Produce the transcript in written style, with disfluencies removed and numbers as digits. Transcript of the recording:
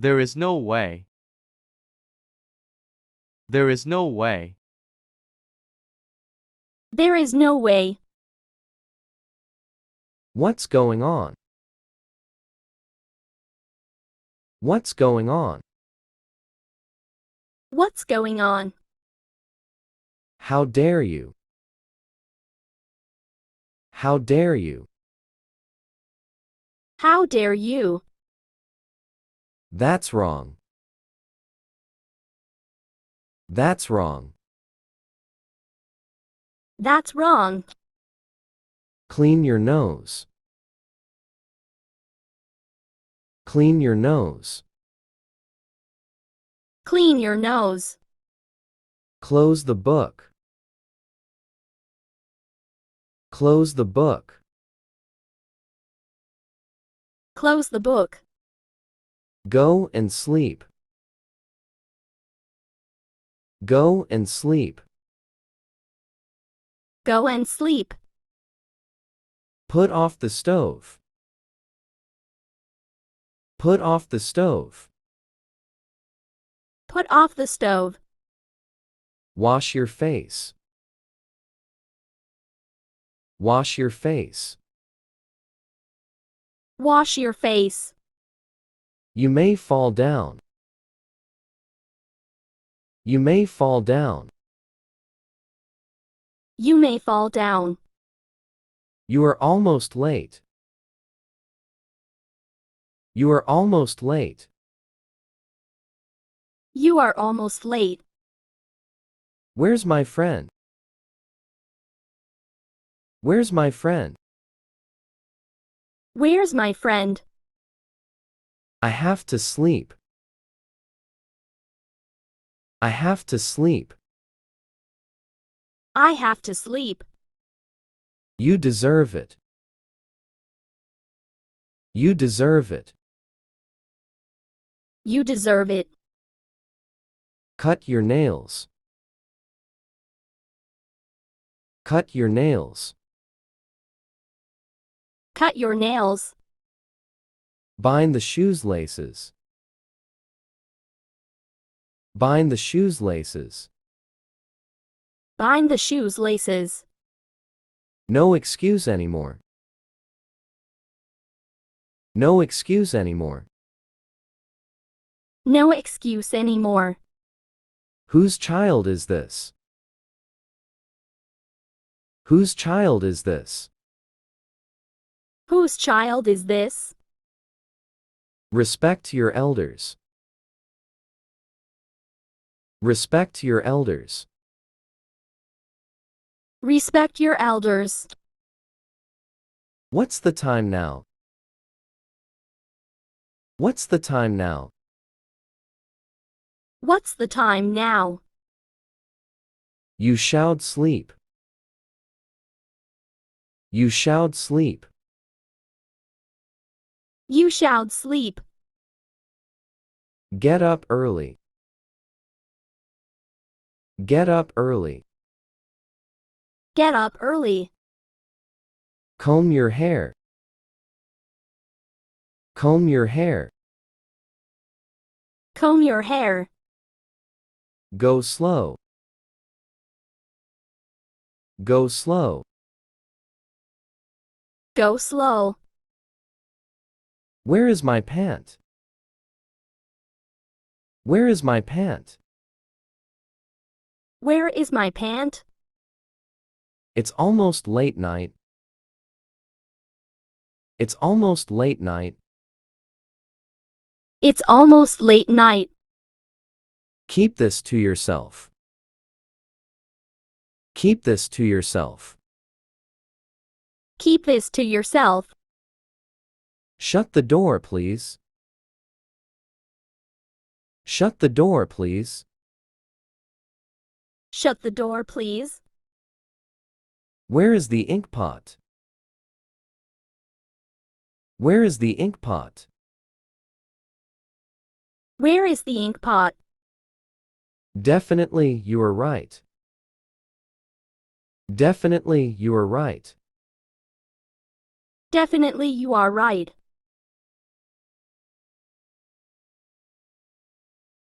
There is no way. There is no way. There is no way. What's going on? What's going on? What's going on? How dare you? How dare you? How dare you? That's wrong. That's wrong. That's wrong. Clean your nose. Clean your nose. Clean your nose. Close the book. Close the book. Close the book. Go and sleep. Go and sleep. Go and sleep. Put off the stove. Put off the stove. Put off the stove. Wash your face. Wash your face. Wash your face. You may fall down. You may fall down. You may fall down. You are almost late. You are almost late. You are almost late. Where's my friend? Where's my friend? Where's my friend? I have to sleep. I have to sleep. I have to sleep. You deserve it. You deserve it. You deserve it. Cut your nails. Cut your nails. Cut your nails. Bind the shoes laces. Bind the shoes laces. Bind the shoes laces. No excuse anymore. No excuse anymore. No excuse anymore. Whose child is this? Whose child is this? Whose child is this? Respect your elders. Respect your elders. Respect your elders. What's the time now? What's the time now? What's the time now? You shall sleep. You shall sleep. You shall sleep. Get up early. Get up early. Get up early. Comb your hair. Comb your hair. Comb your hair. Go slow. Go slow. Go slow. Where is my pant? Where is my pant? Where is my pant? It's almost late night. It's almost late night. It's almost late night. Keep this to yourself. Keep this to yourself. Keep this to yourself. Shut the door, please. Shut the door, please. Shut the door, please. Where is the ink pot? Where is the ink pot? Where is the ink pot? Definitely, you are right. Definitely, you are right. Definitely you are right.